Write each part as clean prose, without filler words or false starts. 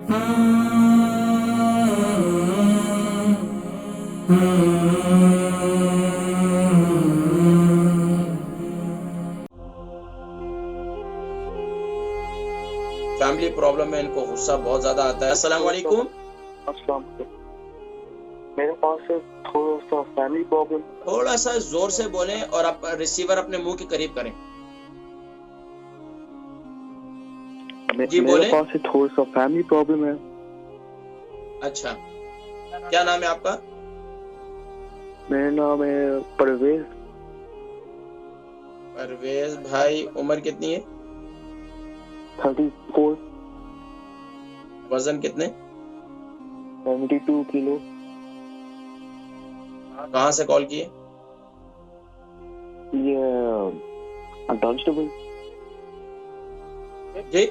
Family problem میں ان کو غصہ بہت زیادہ آتا ہے. السلام علیکم. السلام علیکم. میرے پاس تھوڑا سا فیملی پرابلم. تھوڑا سا زور سے بولیں اور آپ ریسیور اپنے منہ کے قریب کریں. جی میرے بولیں. پاس تھوڑا سا فیملی پرابلم ہے. اچھا کیا نام ہے آپ کا؟ میرا نام ہے پرویز. پرویز بھائی، عمر کتنی ہے؟ 34. وزن کتنے؟ 72 کلو. کہاں سے کال کیے؟ یہ ڈانسٹیبل. جی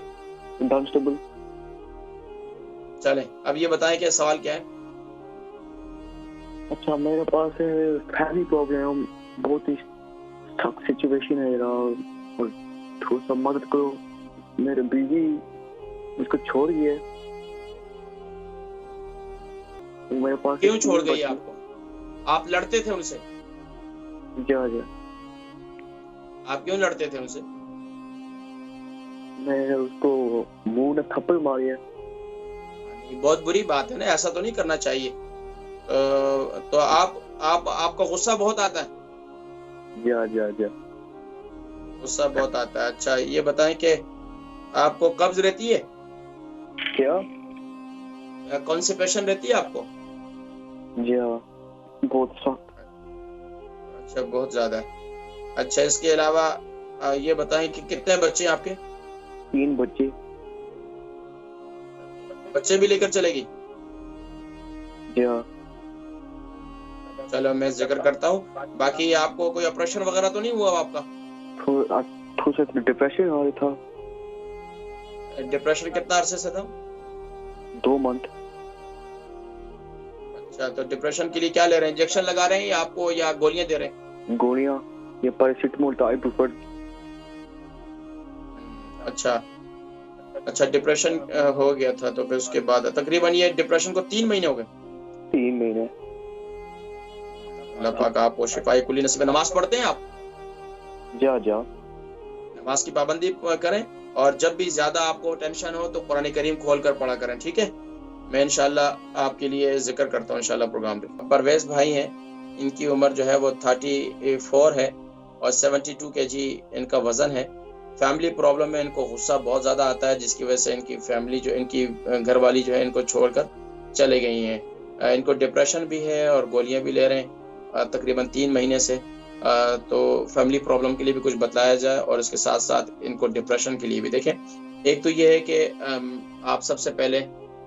ڈانسٹیبل. چلیں اب یہ بتائیں کہ سوال کیا ہے؟ اچھا میرے پاس فیملی پرابلم، بہت ہی سخت سچویشن ہے اور تھوڑا سا مدد کرو. میرے بیوی اس کو چھوڑ گئی ہے. میرے پاس کیوں چھوڑ گئی آپ کو؟ آپ لڑتے تھے ان سے؟ جی. آپ کیوں لڑتے تھے ان سے؟ میں اس کو منہ میں تھپڑ ماری ہے. بہت بری بات ہے نا، ایسا تو نہیں کرنا چاہیے. تو آپ کو غصہ بہت آتا ہے؟ جی. غصہ بہت آتا ہے. اچھا یہ بتائیں کہ آپ کو قبض رہتی ہے؟ کیا؟ کانسٹیپیشن رہتی ہے آپ کو؟ جی ہاں بہت سخت. اچھا بہت زیادہ ہے. اچھا اس کے علاوہ یہ بتائیں کہ کتنے بچے ہیں آپ کے؟ 3 بچے. بچے بھی لے کر چلے گی؟ جی ہاں. چلو میں ذکر کرتا ہوں. باقی آپ کو کوئی آپریشن وغیرہ تو نہیں ہوا آپ کا؟ تھوڑا سا ڈپریشن آ رہا تھا. ڈپریشن کتنا عرصے سے تھا؟ 2 منتھ. اچھا تو ڈپریشن کے لیے کیا لے رہے ہیں؟ انجیکشن لگا رہے ہیں یا آپ کو یا گولیاں دے رہے ہیں؟ گولیاں. یہ پیراسیٹامول تھا آئیبوپروفین. اچھا ڈپریشن ہو گیا تھا تو پھر اس کے بعد تقریباً یہ ڈپریشن کو 3 مہینے ہو گئے. 3 مہینے. اللہ پاک آپ کو شفائے کلی نصیب. نماز پڑھتے ہیں آپ؟ جا نماز کی پابندی کریں اور جب بھی زیادہ آپ کو ٹینشن ہو تو قرآن کریم کھول کر پڑھا کریں. ٹھیک ہے، میں انشاءاللہ آپ کے لیے ذکر کرتا ہوں انشاءاللہ پروگرام پہ. پرویز بھائی ہیں، ان کی عمر جو ہے وہ 34 ہے اور 72 kg ان کا وزن ہے. فیملی پرابلم میں ان کو غصہ بہت زیادہ آتا ہے، جس کی وجہ سے ان کی فیملی جو ان کی گھر والی جو ہے ان کو چھوڑ کر چلے گئی ہیں. ان کو ڈپریشن بھی ہے اور گولیاں بھی لے رہے ہیں تقریباً 3 مہینے سے. تو فیملی پرابلم کے لیے بھی کچھ بتلایا جائے اور اس کے ساتھ ساتھ ان کو ڈپریشن کے لیے بھی. دیکھیں ایک تو یہ ہے کہ آپ سب سے پہلے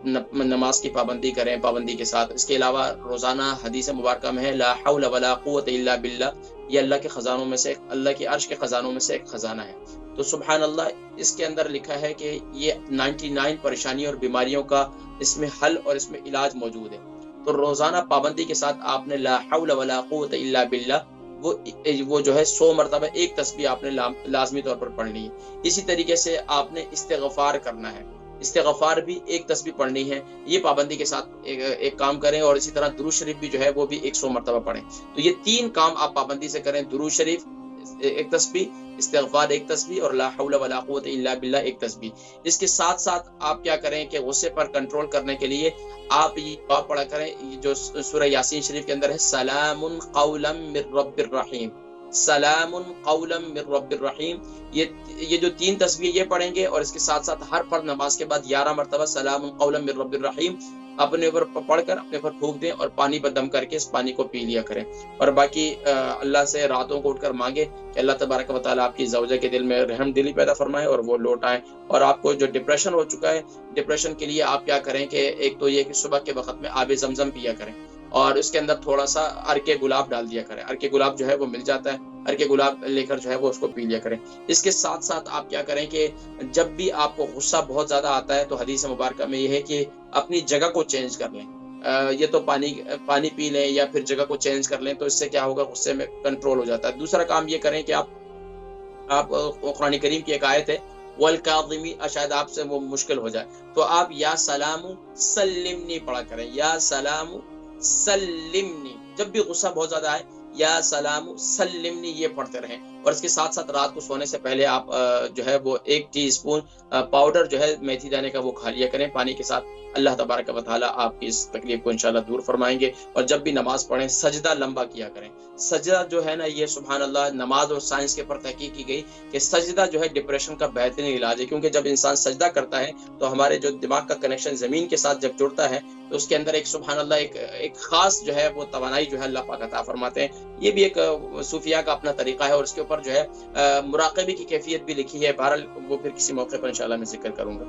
نماز کی پابندی کریں پابندی کے ساتھ. اس کے علاوہ روزانہ حدیث مبارکہ میں ہے لا حول ولا قوت الا باللہ. یہ اللہ کے خزانوں میں سے، اللہ کی عرش کے خزانوں میں سے ایک خزانہ ہے. تو سبحان اللہ، اس کے اندر لکھا ہے کہ یہ 99 پریشانیوں اور بیماریوں کا اس میں حل اور اس میں علاج موجود ہے. تو روزانہ پابندی کے ساتھ آپ نے لا حول ولا قوت الا باللہ وہ جو ہے 100 مرتبہ ایک تسبیح آپ نے لازمی طور پر پڑھنی ہے. اسی طریقے سے آپ نے استغفار کرنا ہے، استغفار بھی ایک تسبیح پڑھنی ہے. یہ پابندی کے ساتھ ایک کام کریں اور اسی طرح درود شریف بھی جو ہے وہ بھی 100 مرتبہ پڑھیں. تو یہ 3 کام آپ پابندی سے کریں، درود شریف ایک تسبیح، استغفار ایک تسبیح اور لا حول ولا قوت الا باللہ ایک تسبیح. اس کے ساتھ ساتھ آپ کیا کریں کہ غصے پر کنٹرول کرنے کے لیے آپ یہ دعا پڑھا کریں جو سورہ یاسین شریف کے اندر ہے، سلام قولا من رب الرحیم، سلام قولا من رب الرحیم. یہ جو 3 تسبیح یہ پڑھیں گے اور اس کے ساتھ ساتھ ہر فرض نماز کے بعد 11 مرتبہ سلام قولا من رب الرحیم اپنے اوپر پڑھ کر اپنے اوپر پھونک دیں اور پانی پر دم کر کے اس پانی کو پی لیا کریں. اور باقی اللہ سے راتوں کو اٹھ کر مانگے کہ اللہ تبارک و تعالیٰ آپ کی زوجہ کے دل میں رحم دلی پیدا فرمائے اور وہ لوٹ آئے. اور آپ کو جو ڈپریشن ہو چکا ہے، ڈپریشن کے لیے آپ کیا کریں کہ ایک تو یہ کہ صبح کے وقت میں آب زمزم پیا کریں اور اس کے اندر تھوڑا سا ارکے گلاب ڈال دیا کریں. ارکے گلاب جو ہے وہ مل جاتا ہے، ارکے گلاب لے کر جو ہے وہ اس کو پی لیا کریں. اس کے ساتھ ساتھ آپ کیا کریں کہ جب بھی آپ کو غصہ بہت زیادہ آتا ہے تو حدیث مبارکہ میں یہ ہے کہ اپنی جگہ کو چینج کر لیں. یہ تو پانی پی لیں یا پھر جگہ کو چینج کر لیں تو اس سے کیا ہوگا، غصے میں کنٹرول ہو جاتا ہے. دوسرا کام یہ کریں کہ آپ قرآن کریم کی ایک آیت ہے والکاظمی، شاید آپ سے وہ مشکل ہو جائے تو آپ یا سلام سلمنی پڑھا کریں، یا سلام سلمنی، جب بھی غصہ بہت زیادہ آئے یا سلام سلمنی یہ پڑھتے رہیں۔ اور اس کے ساتھ ساتھ رات کو سونے سے پہلے آپ جو ہے وہ 1 ٹی اسپون پاؤڈر جو ہے میتھی دانے کا وہ کھا لیا کریں پانی کے ساتھ۔ اللہ تبارک و تعالیٰ آپ کی اس تکلیف کو انشاءاللہ دور فرمائیں گے۔ اور جب بھی نماز پڑھیں سجدہ لمبا کیا کریں۔ سجدہ جو ہے نا یہ سبحان اللہ نماز اور سائنس کے اوپر تحقیق کی گئی کہ سجدہ جو ہے ڈپریشن کا بہترین علاج ہے، کیونکہ جب انسان سجدہ کرتا ہے تو ہمارے جو دماغ کا کنیکشن زمین کے ساتھ جب جڑتا ہے تو اس کے اندر ایک سبحان اللہ ایک خاص جو ہے وہ توانائی جو ہے اللہ پاک عطا فرماتے ہیں۔ یہ بھی ایک صوفیہ کا اپنا طریقہ ہے، اور اس کے اوپر جو ہے مراقبے کی کیفیت بھی لکھی ہے، بہرحال وہ پھر کسی موقع پر انشاءاللہ میں ذکر کروں گا۔